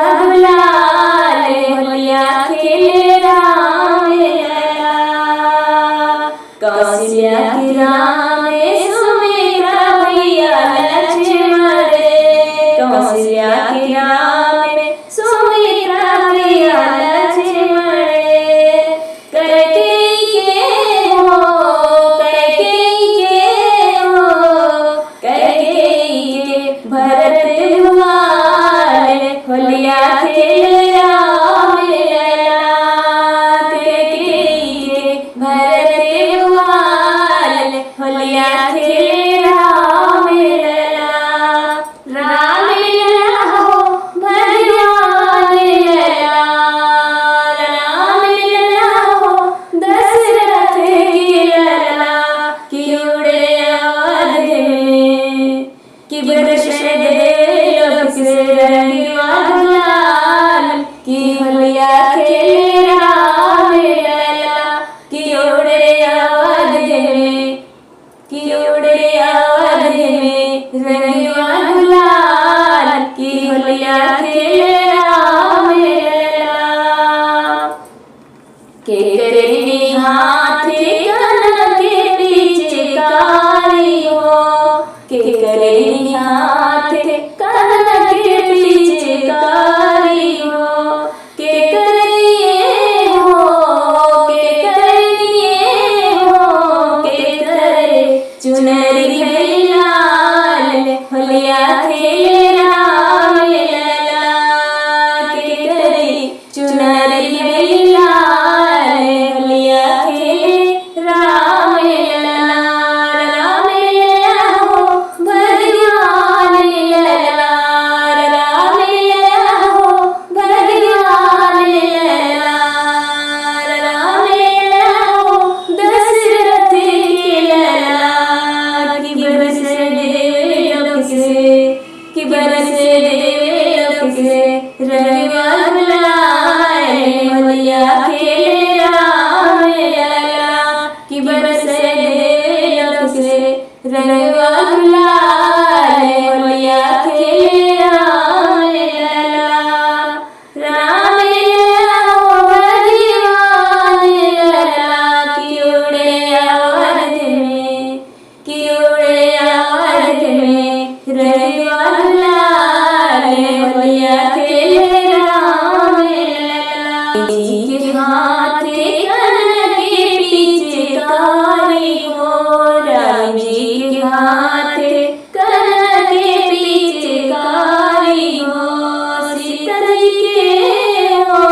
गुलाल होलिया खेले राम लला। कौशल्या की राम सुमित्रा भैया लक्ष्मण रे। कौशल्या की राम सुमित्रा भैया लक्ष्मण रे। कैकेयी के हो कैकेयी के हो कैकेयी के भरत भुआल होलिया खेले राम लला। कैकेयी के भरत भुआल होलिया खेले राम लला। राम लला हो भगवान लला। राम लला हो दशरथ की लला। कि उड़े अवध में कि बरस देव से रंगवा गुलाल। कि होलिया खेले राम लला। कि उड़े अवध में कि उड़े अवध में रंगवा गुलाल। कि होलिया खेले राम लला। के करेंगे हाथ कन के पीछे कारी हो। के करेंगे हाथ कन के पीछे कारी हो। के करिए हो के करिए हो के करे चुनरी है लाल होलिया खेले राम लला। के करे चुनरी है लाल होलिया खेले राम लला। राम लला हो भगवान लला। राम लला हो भगवान लला। राम लला हो दशरथ की लला। कि बरस देवलोक से कि बरस देवलोक से रंगवा गुलाल होलिया खेले राम लला। कि बरस देवलोक से रंगवा गुलाल होलिया खेले राम लला। राम लला हो भगवान लला। कि उड़े अवध में कि उड़े अवध में रंगवा गुलाल होलिया खेले राम लला। जी के हाथ कन के पीछे कारी हो। राम जी के हाथ कन के पीछे कारी हो। सीता जी के हो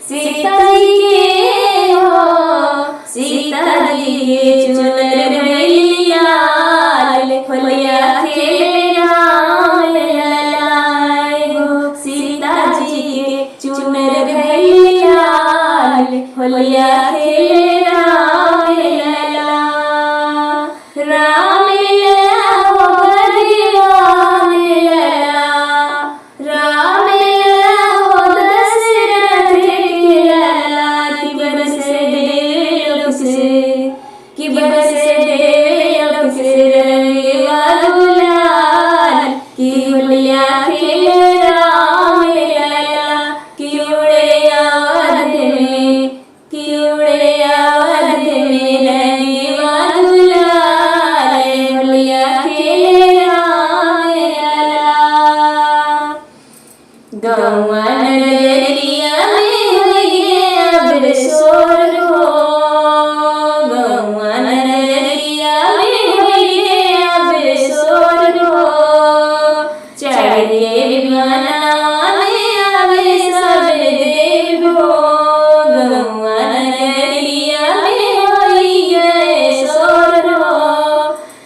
सीता जी के हो सीता जी के चुनर भैया होलिया खेले राम लला। हो सीता जी के चुनर भैया होलिया खेले राम लला। राम लला हो भगवान लला। राम लला हो दशरथ की लला। कि बरस देवलोक से कि बरस देवलोक से रंगवा गुलाल। कि होलिया खेले राम लला। कि उड़े अवध में कि उड़े अवध में रंगवा गुलाल होलिया खेले राम लला। गौआ नगरिया में होइए अब शोर हो। गौआ नगरिया में होइए अब शोर हो। चढ़ के विमानवा में आवे सब देव हो। गौआ नगरिया में होइए शोर हो।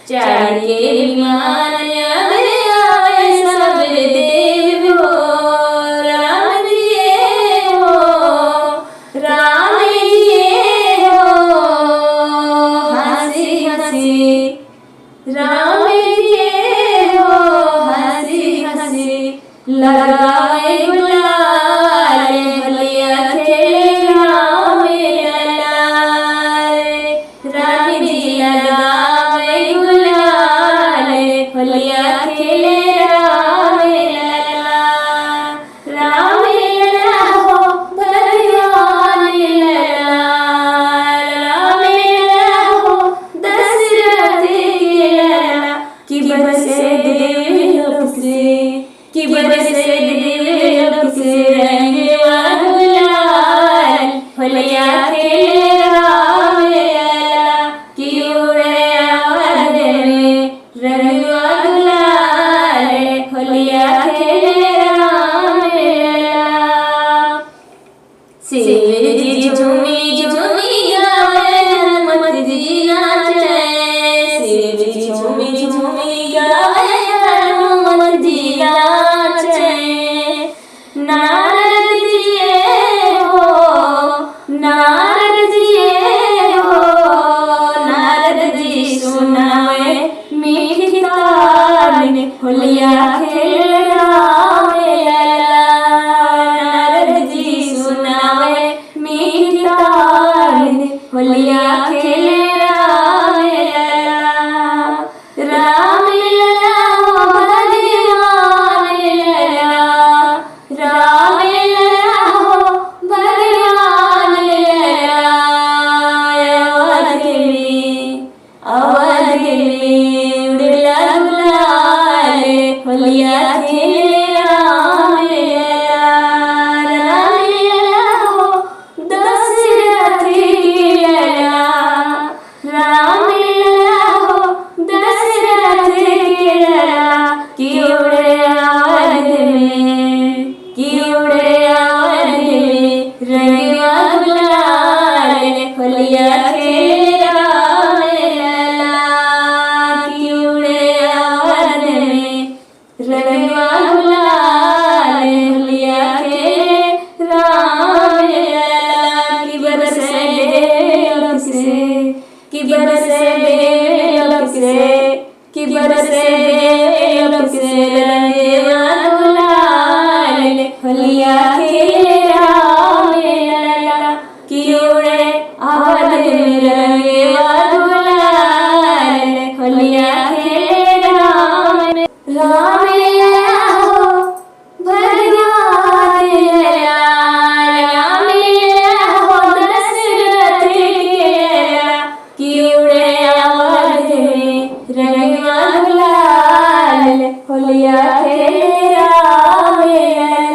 चढ़ के विमान में आवे सब देव हो। राम जी हो राम जी हो हंसी हंसी। राम जी हो हंसी हंसी लगाए गुलाल होलिया खेले राम लला। राम जी लगाए गुलाल होलिया खेले राम लला। से रंगवा गुलाल होलिया खेले राम लला कि उड़े अवध में रंगवा गुलाल होलिया खेले राम लला। शिव जी झूमी झूमी गावे हनुमत जी नाचे, शिव जी झूमी झूमी गावे हनुमत जी नाचे। नारद जी हो, नारद जी हो, नारद जी सुनावे मीठी तान होलिया खेले राम लला। नारद जी सुनावे मीठी तान होलिया खेले राम लला। राम लला हो भगवान लला, राम लला हो भगवान लला। अवध में उड़ला गुलाल होलिया खेले राम लला। राम लला हो दशरथ की लला, राम लला हो दशरथ की लला कि उड़े अवध में, कि उड़े अवध में रंगवा गुलाल होलिया खेले राम लला। कि उड़े अवध में रंगवा गुलाल होलिया खेले राम लला। कि बरसे बेलों से, कि बरसे बेलों से, कि बरसे बेलों से रंगवा गुलाल होलिया खेले राम लला। कि उड़े अवध में रंगवा गुलाल होलिया खेले राम लला हो भगवान लला। राम लला हो दशरथ की लला कि उड़े अवध में रंगवा गुलाल होलिया खेले राम लला।